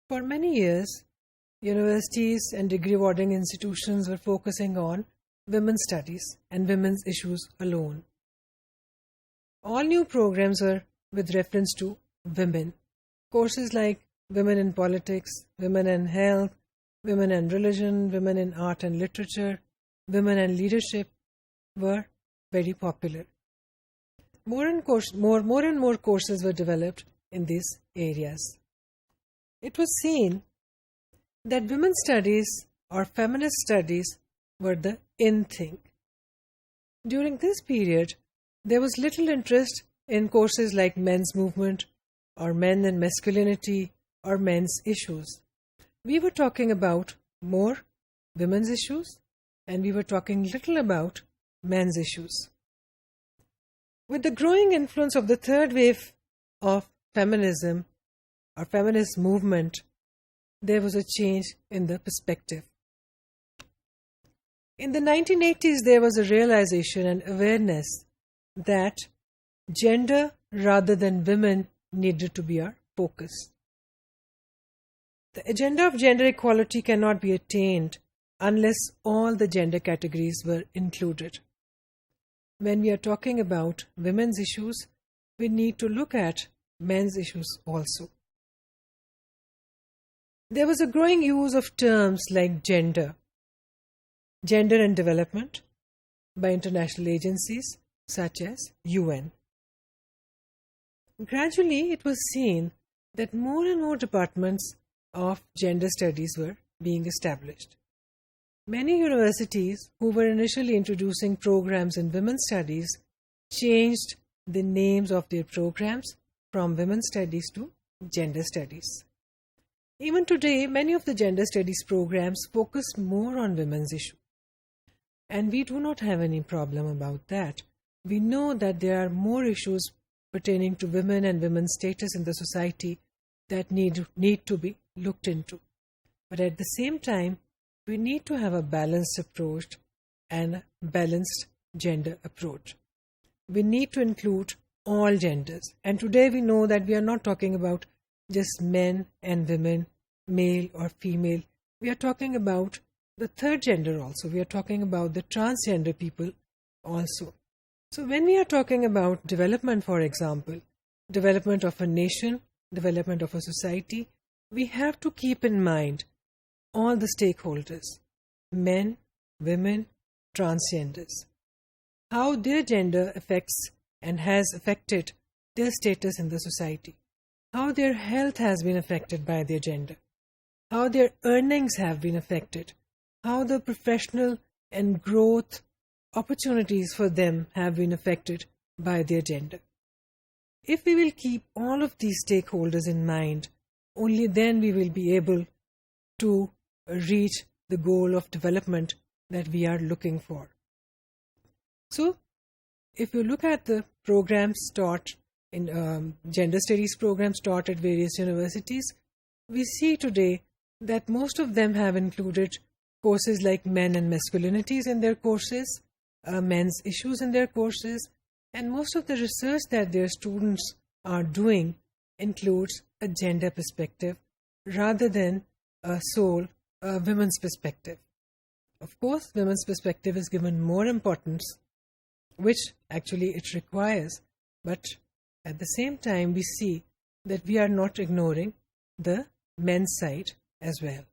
For many years, universities and degree-awarding institutions were focusing on women's studies and women's issues alone. All new programs were with reference to women. Courses like Women in Politics, Women in Health, Women in Religion, Women in Art and Literature, Women in Leadership were very popular. More and more courses were developed in these areas. It was seen that women's studies or feminist studies were the in thing. During this period, there was little interest in courses like men's movement or men and masculinity or men's issues. We were talking about more women's issues and we were talking little about men's issues. With the growing influence of the third wave of feminism or feminist movement, there was a change in the perspective. In the 1980s, there was a realization and awareness that gender rather than women needed to be our focus. The agenda of gender equality cannot be attained unless all the gender categories were included. When we are talking about women's issues, we need to look at men's issues also. There was a growing use of terms like gender and development by international agencies such as UN. Gradually, it was seen that more and more departments of gender studies were being established. Many universities who were initially introducing programs in women's studies changed the names of their programs from women's studies to gender studies. Even today, many of the gender studies programs focus more on women's issues. And we do not have any problem about that. We know that there are more issues pertaining to women and women's status in the society that need to be looked into. But at the same time, we need to have a balanced approach and a balanced gender approach. We need to include all genders. And today we know that we are not talking about just men and women, male or female. We are talking about the third gender also. We are talking about the transgender people also. So when we are talking about development, for example, development of a nation, development of a society, we have to keep in mind all the stakeholders, men, women, transgenders, how their gender affects and has affected their status in the society, how their health has been affected by their gender, how their earnings have been affected, how the professional and growth opportunities for them have been affected by their gender. If we will keep all of these stakeholders in mind, only then we will be able to reach the goal of development that we are looking for. So, if you look at the programs taught in gender studies programs taught at various universities, we see today that most of them have included courses like men and masculinities in their courses, men's issues in their courses, and most of the research that their students are doing includes a gender perspective rather than a sole women's perspective. Of course, women's perspective is given more importance, which actually it requires, but at the same time we see that we are not ignoring the men's side as well.